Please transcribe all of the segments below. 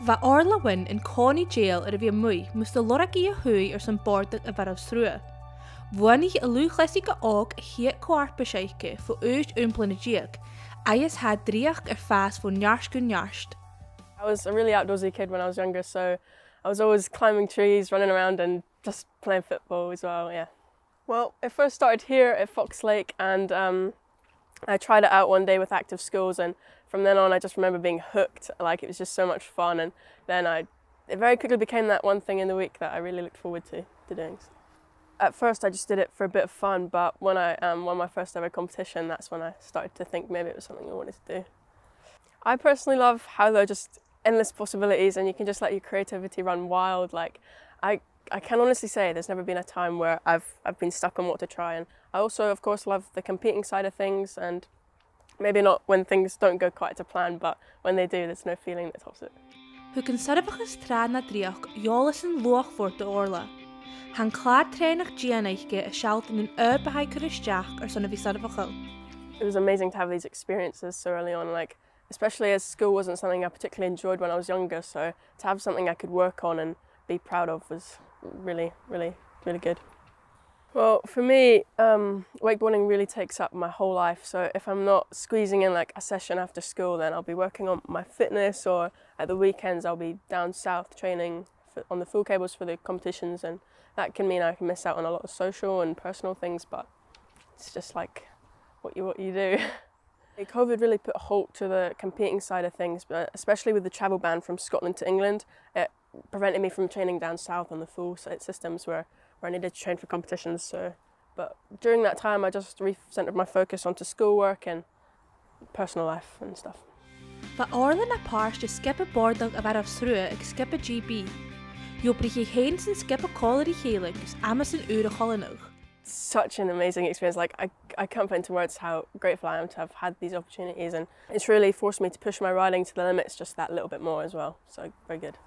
Bha Orla Winn in Connie jail ar a bhí mui moest de lorraí a hui ar san bordag a bharh srua. Bhuannachadh a lúchleisig a ág a hiet coarpa seike fo úst úmplanna diag, aois had dríach ar fás fo njarst go njarst. I was a really outdoorsy kid when I was younger, so I was always climbing trees, running around and just playing football as well, yeah. Well, it first started here at Fox Lake, and I tried it out one day with active schools, and from then on I just remember being hooked. Like, it was just so much fun, and then it very quickly became that one thing in the week that I really looked forward to doing. At first I just did it for a bit of fun, but when I won my first ever competition, that's when I started to think maybe it was something I wanted to do. I personally love how there are just endless possibilities and you can just let your creativity run wild. Like, I can honestly say there's never been a time where I've been stuck on what to try, and I also of course love the competing side of things, and maybe not when things don't go quite to plan, but when they do, there's no feeling that tops it. Hu can sarfachas trad na dríach jólas an loch voor de Orla. Han klaar treinach gianaiche a shalt in an urbehaig kuristeach or son of sarfachal. It was amazing to have these experiences so early on, like especially as school wasn't something I particularly enjoyed when I was younger, so to have something I could work on and be proud of was really good. Well, for me, wakeboarding really takes up my whole life, so if I'm not squeezing in like a session after school, then I'll be working on my fitness, or at the weekends I'll be down south training on the full cables for the competitions, and that can mean I can miss out on a lot of social and personal things, but it's just like what you do. COVID really put a halt to the competing side of things, but especially with the travel ban from Scotland to England, it prevented me from training down south on the full systems where I needed to train for competitions. But during that time I just recentered my focus onto schoolwork and personal life and stuff. Va Orla na párs de skip a bordag a bhar of srua ag skip a GB. Jo brich je heen sin skip a collery hélig gus amas an ure chollenoch. Such an amazing experience. Like, I can't put into words how grateful I am to have had these opportunities, and it's really forced me to push my riding to the limits just that little bit more as well, so very good.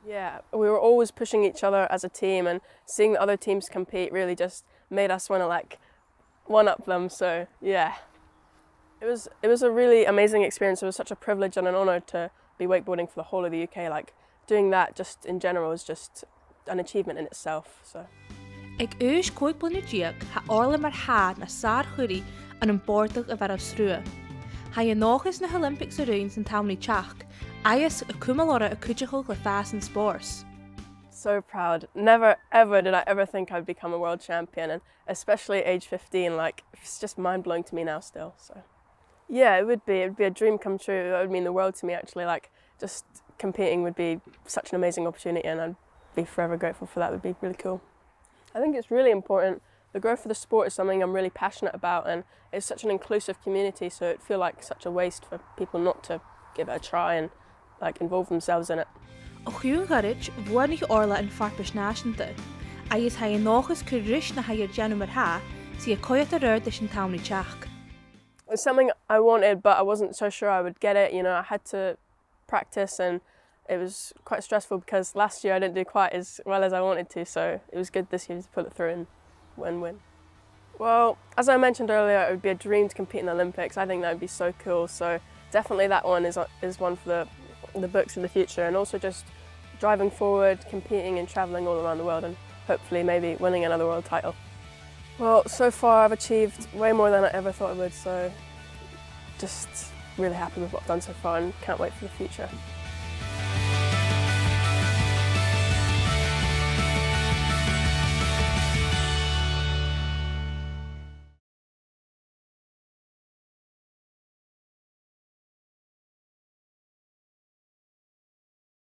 Yeah, we were always pushing each other as a team, and seeing the other teams compete really just made us want to like one-up them, so yeah. It was a really amazing experience. It was such a privilege and an honour to be wakeboarding for the whole of the UK. Like, doing that just in general is just an achievement in itself, so. Ag ús coig blunna diag ha Orla mar had na sár churí an bordag a bhar of srua. Ha je nóchas na Olympics a ruins in Tamni Chach, aois a cumalora a cúidechol le fás and spòrs. So proud. Never ever did I ever think I'd become a world champion, and especially at age 15, like, it's just mind-blowing to me now still, so. Yeah, it'd be a dream come true. That would mean the world to me, actually. Like, just competing would be such an amazing opportunity, and I'd be forever grateful for that. It would be really cool. I think it's really important. The growth of the sport is something I'm really passionate about, and it's such an inclusive community, so it'd feel like such a waste for people not to give it a try and like involve themselves in it. O chuún garage, bhuannachadh Orla in farpas náisiúnta. Aois ha je nóchas cúris na ha je Janu mar ha, si a coiat a rud is in Tamni Chach. It's something I wanted, but I wasn't so sure I would get it. You know, I had to practice, and it was quite stressful because last year I didn't do quite as well as I wanted to, so it was good this year to pull it through and win. Well, as I mentioned earlier, it would be a dream to compete in the Olympics. I think that would be so cool, so definitely that one is one for the books in the future, and also just driving forward, competing and travelling all around the world, and hopefully maybe winning another world title. Well, so far I've achieved way more than I ever thought I would, so just really happy with what I've done so far and can't wait for the future.